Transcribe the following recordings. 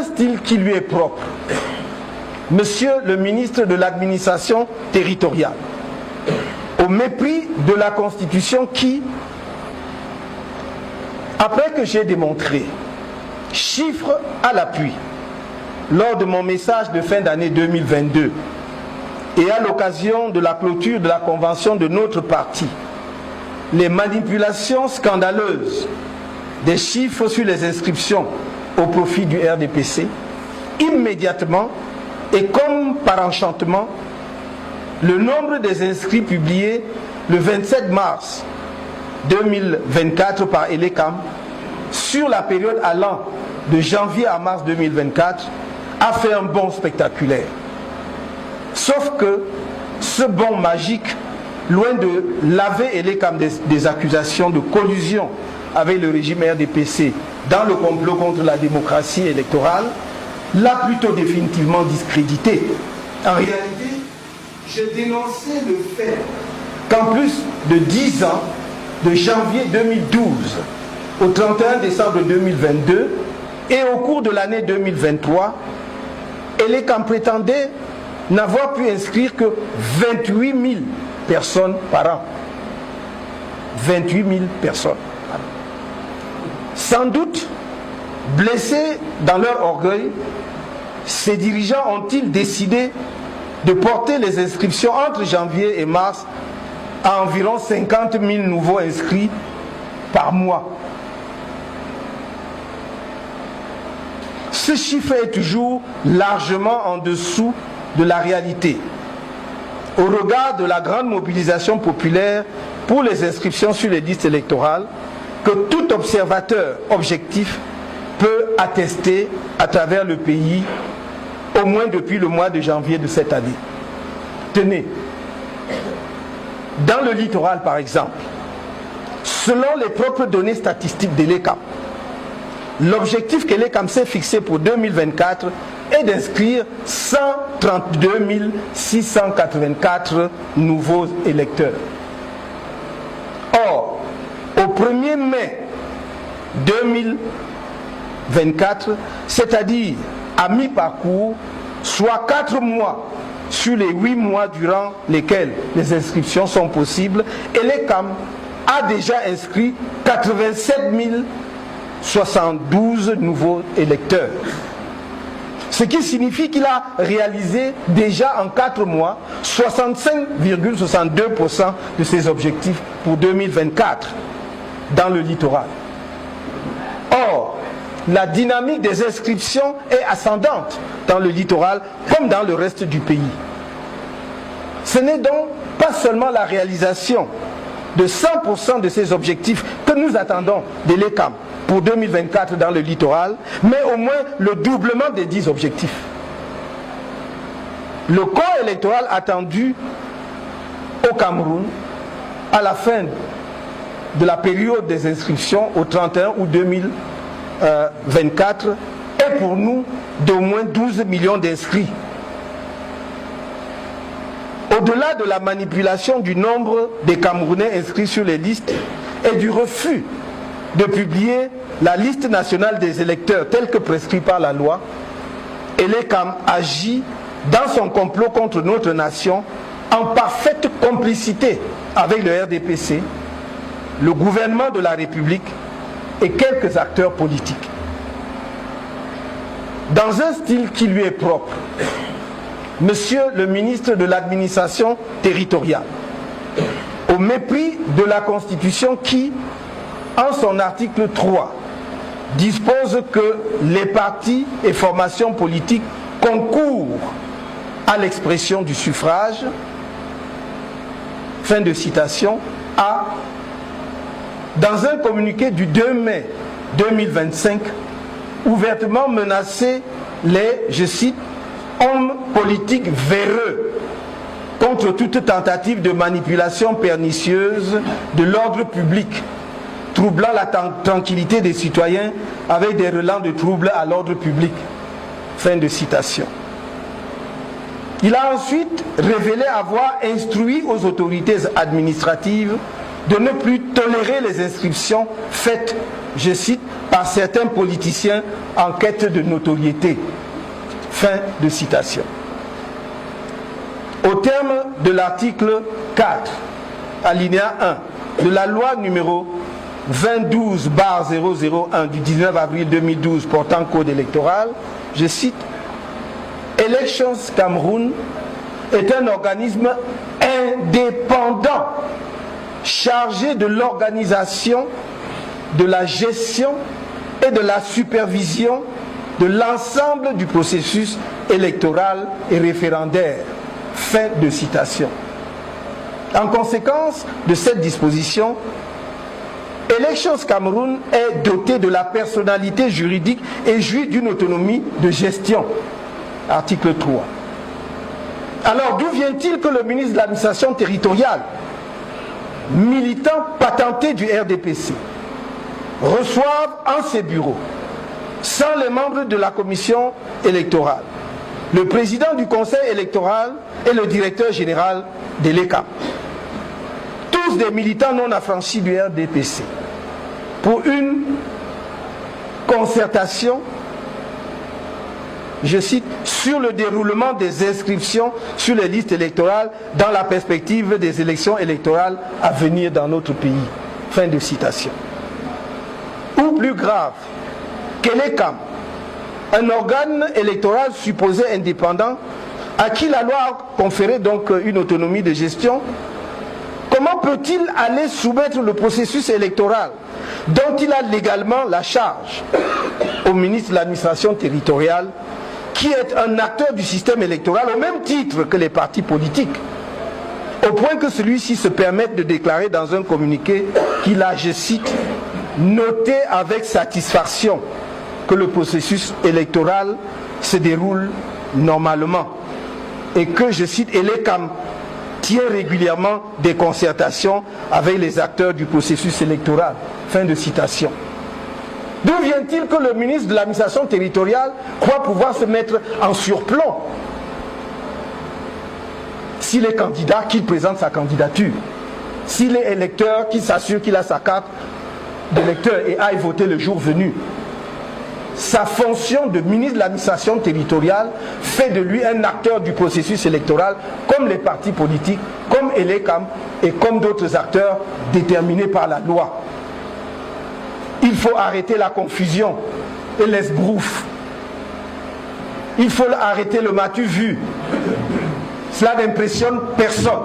un style qui lui est propre, Monsieur le ministre de l'administration territoriale, au mépris de la Constitution qui, après que j'ai démontré, chiffres à l'appui, lors de mon message de fin d'année 2022 et à l'occasion de la clôture de la convention de notre parti, les manipulations scandaleuses des chiffres sur les inscriptions au profit du RDPC, immédiatement et comme par enchantement, le nombre des inscrits publiés le 27 mars 2024 par Elecam sur la période allant de janvier à mars 2024 a fait un bond spectaculaire. Sauf que ce bond magique, loin de laver Elecam des accusations de collusion avec le régime RDPC dans le complot contre la démocratie électorale, l'a plutôt définitivement discrédité. En réalité, j'ai dénoncé le fait qu'en plus de 10 ans, de janvier 2012 au 31 décembre 2022 et au cours de l'année 2023, Elecam prétendait n'avoir pu inscrire que 28 000 personnes par an. 28 000 personnes. Sans doute, blessés dans leur orgueil, ces dirigeants ont-ils décidé de porter les inscriptions entre janvier et mars à environ 50 000 nouveaux inscrits par mois. Ce chiffre est toujours largement en dessous de la réalité, au regard de la grande mobilisation populaire pour les inscriptions sur les listes électorales que tout observateur objectif peut attester à travers le pays, au moins depuis le mois de janvier de cette année. Tenez, dans le littoral par exemple, selon les propres données statistiques d'Elecam, l'objectif qu'Elecam s'est fixé pour 2024 est d'inscrire 132 684 nouveaux électeurs. Or, au 1er mai 2024, c'est-à-dire à mi-parcours, soit 4 mois sur les 8 mois durant lesquels les inscriptions sont possibles, Elecam a déjà inscrit 87 072 nouveaux électeurs. Ce qui signifie qu'il a réalisé déjà en 4 mois 65,62% de ses objectifs pour 2024 dans le littoral. Or, la dynamique des inscriptions est ascendante dans le littoral comme dans le reste du pays. Ce n'est donc pas seulement la réalisation de 100% de ces objectifs que nous attendons de l'Elecam pour 2024 dans le littoral, mais au moins le doublement des 10 objectifs. Le corps électoral attendu au Cameroun à la fin de la période des inscriptions au 31 août 2024 est pour nous d'au moins 12 millions d'inscrits. Au-delà de la manipulation du nombre des Camerounais inscrits sur les listes et du refus de publier la liste nationale des électeurs telle que prescrite par la loi, Elecam agit dans son complot contre notre nation en parfaite complicité avec le RDPC, le gouvernement de la République et quelques acteurs politiques. Dans un style qui lui est propre, Monsieur le ministre de l'administration territoriale, au mépris de la Constitution qui, en son article 3, dispose que les partis et formations politiques concourent à l'expression du suffrage, fin de citation, a, dans un communiqué du 2 mai 2025, ouvertement menacé les, je cite, hommes politiques véreux contre toute tentative de manipulation pernicieuse de l'ordre public, troublant la tranquillité des citoyens avec des relents de troubles à l'ordre public. Fin de citation. Il a ensuite révélé avoir instruit aux autorités administratives de ne plus tolérer les inscriptions faites, je cite, par certains politiciens en quête de notoriété. Fin de citation. Au terme de l'article 4, alinéa 1 de la loi numéro 2012/001 du 19 avril 2012 portant code électoral, je cite, Elections Cameroun est un organisme indépendant chargé de l'organisation, de la gestion et de la supervision de l'ensemble du processus électoral et référendaire. Fin de citation. En conséquence de cette disposition, Elections Cameroun est doté de la personnalité juridique et jouit d'une autonomie de gestion. Article 3. Alors d'où vient-il que le ministre de l'administration territoriale, militant patenté du RDPC, reçoive en ses bureaux, sans les membres de la commission électorale, le président du conseil électoral et le directeur général de l'ECAM, tous des militants non affranchis du RDPC, pour une concertation, je cite, sur le déroulement des inscriptions sur les listes électorales dans la perspective des élections électorales à venir dans notre pays. Fin de citation. Ou plus grave, que l'ECAM, un organe électoral supposé indépendant, à qui la loi a conféré donc une autonomie de gestion, comment peut-il aller soumettre le processus électoral dont il a légalement la charge au ministre de l'administration territoriale, qui est un acteur du système électoral au même titre que les partis politiques, au point que celui-ci se permette de déclarer dans un communiqué qu'il a, je cite, noté avec satisfaction que le processus électoral se déroule normalement et que, je cite, l'ECAM tient régulièrement des concertations avec les acteurs du processus électoral. Fin de citation. D'où vient-il que le ministre de l'administration territoriale croit pouvoir se mettre en surplomb s'il est candidat, qu'il présente sa candidature, s'il est électeur, qu'il s'assure qu'il a sa carte d'électeur et aille voter le jour venu? Sa fonction de ministre de l'administration territoriale fait de lui un acteur du processus électoral, comme les partis politiques, comme l'ECAM et comme d'autres acteurs déterminés par la loi. Il faut arrêter la confusion et l'esbrouf. Il faut arrêter le m'as-tu vu. Cela n'impressionne personne.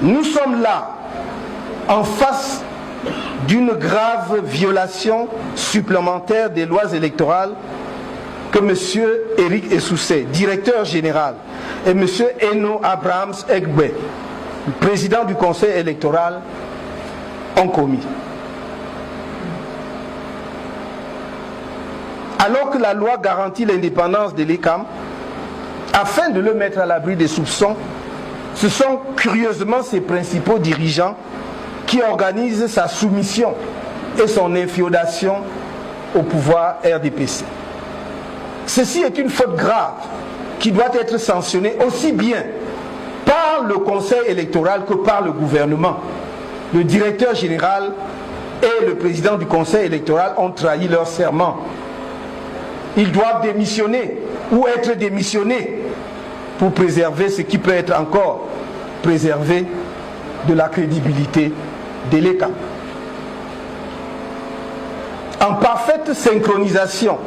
Nous sommes là en face d'une grave violation supplémentaire des lois électorales que M. Eric Essoussé, directeur général, et M. Eno Abrahams Egbe, président du conseil électoral, ont commis. Alors que la loi garantit l'indépendance de l'ECAM, afin de le mettre à l'abri des soupçons, ce sont curieusement ses principaux dirigeants qui organisent sa soumission et son inféodation au pouvoir RDPC. Ceci est une faute grave qui doit être sanctionnée aussi bien par le conseil électoral que par le gouvernement. Le directeur général et le président du conseil électoral ont trahi leur serment. Ils doivent démissionner ou être démissionnés pour préserver ce qui peut être encore préservé de la crédibilité de l'ECAM. En parfaite synchronisation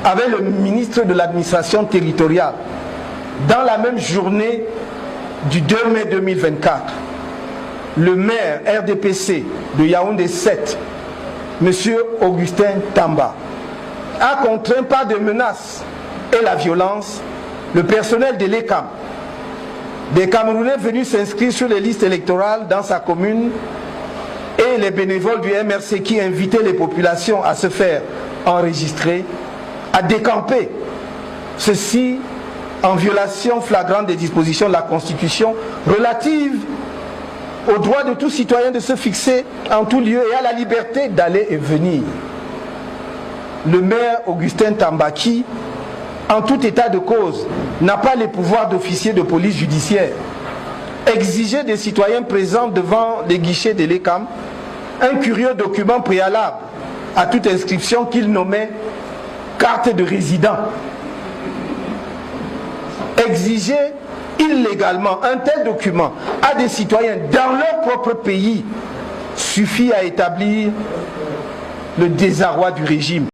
avec le ministre de l'administration territoriale, dans la même journée du 2 mai 2024, le maire RDPC de Yaoundé 7, M. Augustin Tamba, a contraint par des menaces et la violence le personnel de l'ECAM, des Camerounais venus s'inscrire sur les listes électorales dans sa commune et les bénévoles du MRC qui invitaient les populations à se faire enregistrer, à décamper. Ceci en violation flagrante des dispositions de la Constitution relatives au droit de tout citoyen de se fixer en tout lieu et à la liberté d'aller et venir. Le maire Augustin Tambaki, en tout état de cause, n'a pas les pouvoirs d'officier de police judiciaire. exiger des citoyens présents devant les guichets de l'ECAM un curieux document préalable à toute inscription qu'il nommait carte de résident. Exiger illégalement un tel document à des citoyens dans leur propre pays suffit à établir le désarroi du régime.